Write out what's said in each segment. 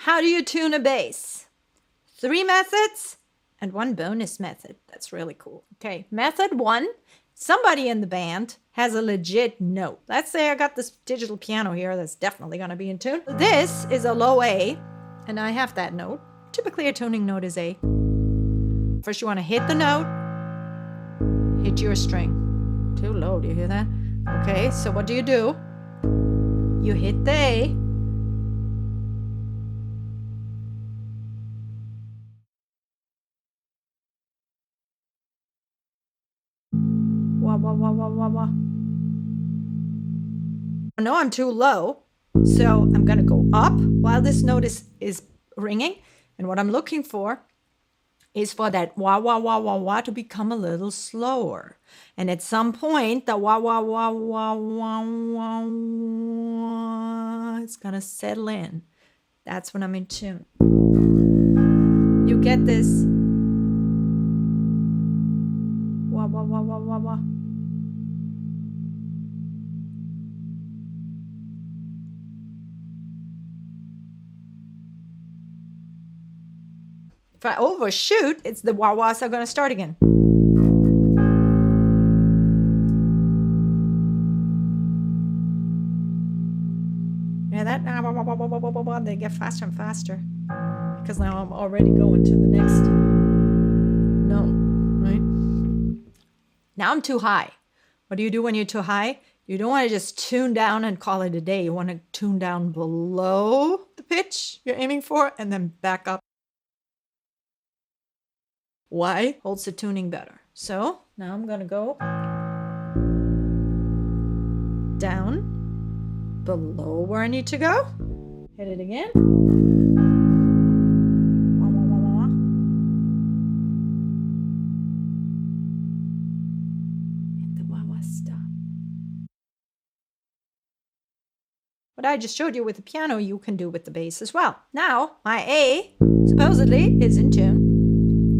How do you tune a bass? 3 methods and 1 bonus method. That's really cool. Okay, method 1, somebody in the band has a legit note. Let's say I got this digital piano here that's definitely going to be in tune. This is a low A, and I have that note. Typically a tuning note is A. First you want to hit the note, hit your string. Too low, do you hear that? Okay, so what do? You hit the A. Wah, wah, wah, wah, wah, wah. I know I'm too low, so I'm going to go up while this note is ringing. And what I'm looking for is for that wah, wah, wah, wah, wah to become a little slower. And at some point, the wah, wah, wah, wah, wah, wah, wah, it's going to settle in. That's when I'm in tune. You get this wah, wah, wah, wah, wah, wah. If I overshoot, it's the wah-wahs are going to start again. Yeah, that they get faster and faster because now I'm already going to the next note, right? Now I'm too high. What do you do when you're too high? You don't want to just tune down and call it a day. You want to tune down below the pitch you're aiming for and then back up. Y holds the tuning better. So now I'm going to go down below where I need to go. Hit it again. Wah, wah, wah, wah. Hit the wah, wah, stop. What I just showed you with the piano, you can do with the bass as well. Now, my A supposedly is in tune.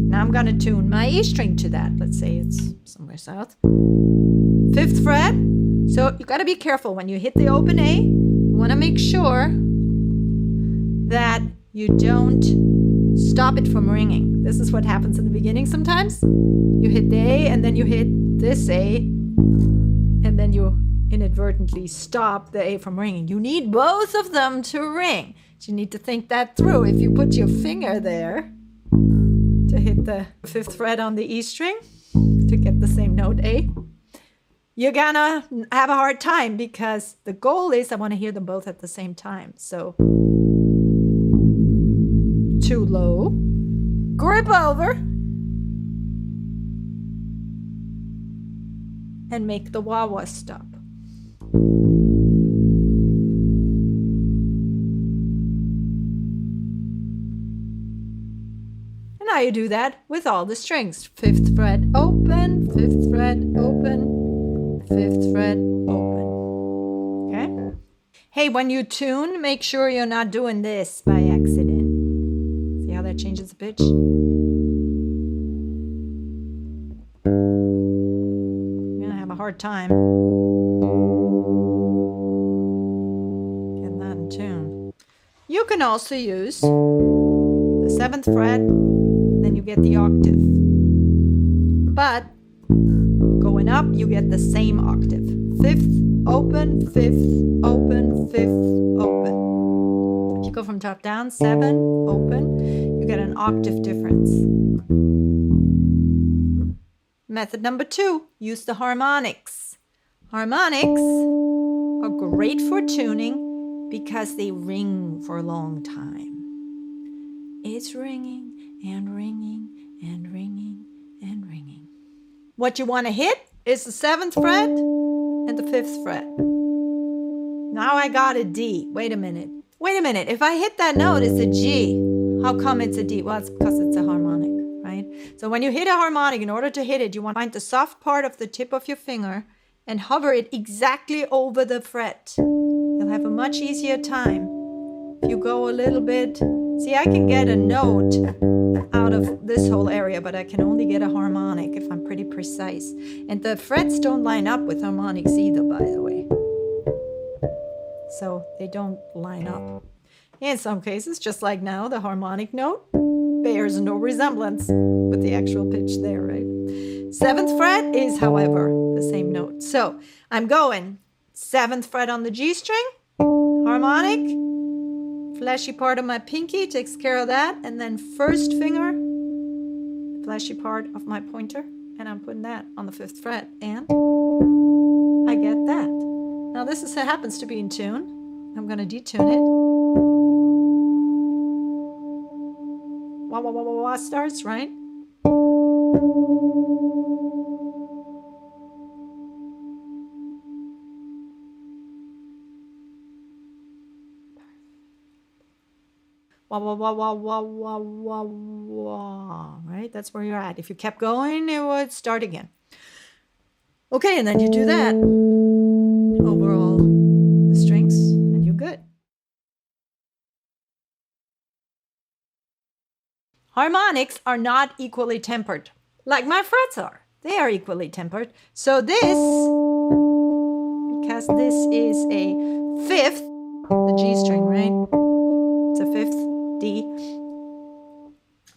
Now I'm going to tune my E string to that. Let's say it's somewhere south. 5th fret. So you got to be careful when you hit the open A. You want to make sure that you don't stop it from ringing. This is what happens in the beginning sometimes. You hit the A and then you hit this A and then you inadvertently stop the A from ringing. You need both of them to ring. So you need to think that through. If you put your finger there to hit the 5th fret on the E string to get the same note A, you're gonna have a hard time because the goal is I want to hear them both at the same time. So too low, grip over, and make the wah-wah stop. And now you do that with all the strings. 5th fret open, 5th fret open, 5th fret open. Okay? Hey, when you tune, make sure you're not doing this by accident. See how that changes the pitch? You're gonna have a hard time getting that in tune. You can also use the 7th fret, then you get the octave. But going up, you get the same octave. 5th, open, 5th, open, 5th, open. If you go from top down, 7, open, you get an octave difference. Method number 2, use the harmonics. Harmonics are great for tuning because they ring for a long time. It's ringing and ringing and ringing and ringing. What you want to hit is the 7th fret and the 5th fret. Now I got a D. Wait a minute. If I hit that note, it's a G. How come it's a D? Well, it's because it's a harmonic, right? So when you hit a harmonic, in order to hit it, you want to find the soft part of the tip of your finger and hover it exactly over the fret. You'll have a much easier time if you go a little bit. See, I can get a note out of this whole area, but I can only get a harmonic if I'm pretty precise. And the frets don't line up with harmonics either, by the way. So they don't line up. In some cases, just like now, the harmonic note bears no resemblance with the actual pitch there, right? 7th fret is, however, the same note. So I'm going 7th fret on the G string, harmonic, fleshy part of my pinky takes care of that, and then 1st finger, fleshy part of my pointer, and I'm putting that on the 5th fret, and I get that. Now this happens to be in tune. I'm going to detune it. Wah, wah, wah, wah, wah starts, right? Wah, wah, wah, wah, wah, wah, wah, wah, right? That's where you're at. If you kept going, it would start again. Okay, and then you do that over all the strings, and you're good. Harmonics are not equally tempered, like my frets are. They are equally tempered. So this, because this is a 5th, the G string, right? It's a 5th D.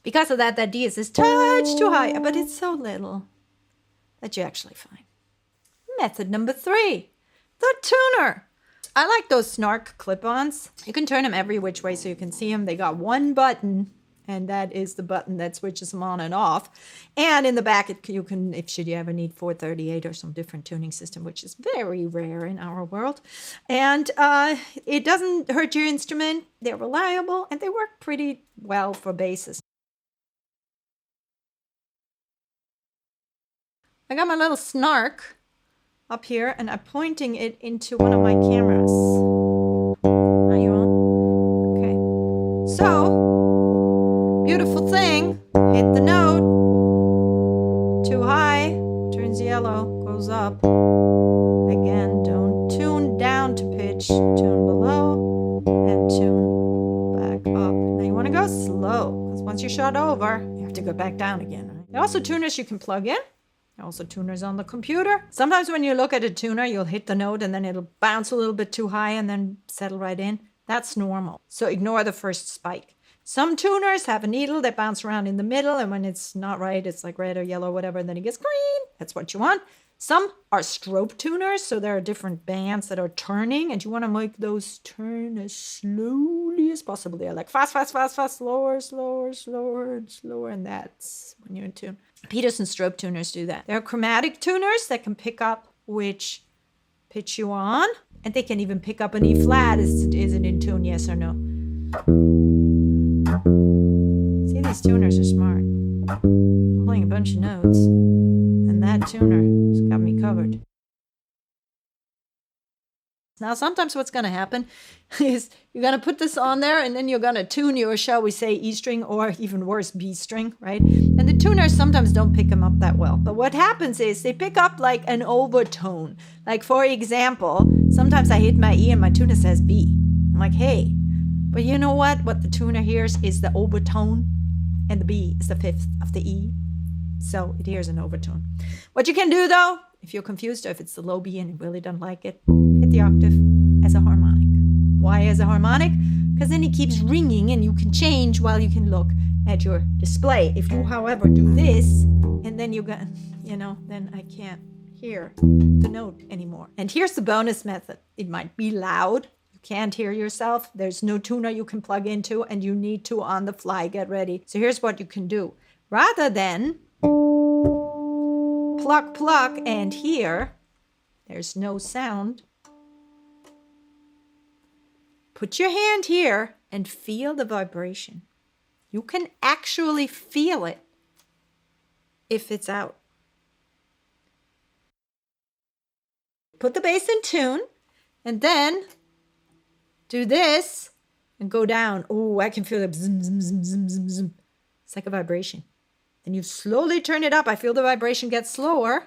Because of that, that D is this touch too high, but it's so little that you actually find. Method number 3, the tuner. I like those snark clip-ons. You can turn them every which way so you can see them. They got one button, and that is the button that switches them on and off. And in the back, you can, if should you ever need 438 or some different tuning system, which is very rare in our world. And it doesn't hurt your instrument. They're reliable, and they work pretty well for basses. I got my little snark up here, and I'm pointing it into one of my cameras. Are you on? Okay. So, beautiful thing. Hit the note. Too high. Turns yellow. Goes up. Again, don't tune down to pitch. Tune below. And tune back up. Now you want to go slow, because once you shut over, you have to go back down again. Right? There are also tuners you can plug in. Also tuners on the computer. Sometimes when you look at a tuner, you'll hit the note and then it'll bounce a little bit too high and then settle right in. That's normal. So ignore the first spike. Some tuners have a needle that bounces around in the middle, and when it's not right, it's like red or yellow or whatever, and then it gets green. That's what you want. Some are strobe tuners, so there are different bands that are turning, and you want to make those turn as slowly as possible. They're like fast, fast, fast, fast, slower, slower, slower, and slower, and that's when you're in tune. Peterson strobe tuners do that. There are chromatic tuners that can pick up which pitch you on, and they can even pick up an E flat. Is it in tune, yes or no? See, these tuners are smart. I'm playing a bunch of notes, and that tuner has got me covered. Now, sometimes what's going to happen is you're going to put this on there, and then you're going to tune your, shall we say, E string, or even worse, B string, right? And the tuners sometimes don't pick them up that well. But what happens is they pick up like an overtone. Like, for example, sometimes I hit my E and my tuner says B. I'm like, hey, but you know what? What the tuner hears is the overtone, and the B is the 5th of the E. So it hears an overtone. What you can do, though, if you're confused or if it's the low B and you really don't like it, hit the octave as a harmonic. Why as a harmonic? Because then it keeps ringing and you can change while you can look at your display. If you, however, do this, and then you got, then I can't hear the note anymore. And here's the bonus method. It might be loud. You can't hear yourself. There's no tuner you can plug into, and you need to on the fly get ready. So here's what you can do. Rather than pluck, and here, there's no sound. Put your hand here and feel the vibration. You can actually feel it if it's out. Put the bass in tune, and then do this and go down. Oh, I can feel it. Zoom, zoom, zoom, zoom, zoom, zoom. It's like a vibration. Then you slowly turn it up. I feel the vibration get slower.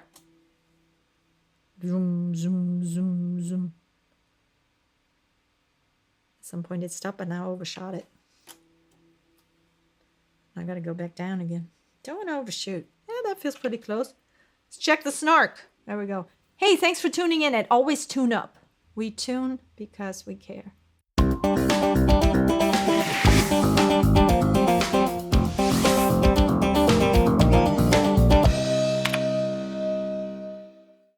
Zoom, zoom, zoom, zoom. At some point it stopped, and now I overshot it. I got to go back down again. Don't want to overshoot. Yeah, that feels pretty close. Let's check the snark. There we go. Hey, thanks for tuning in at Always Tune Up. We tune because we care.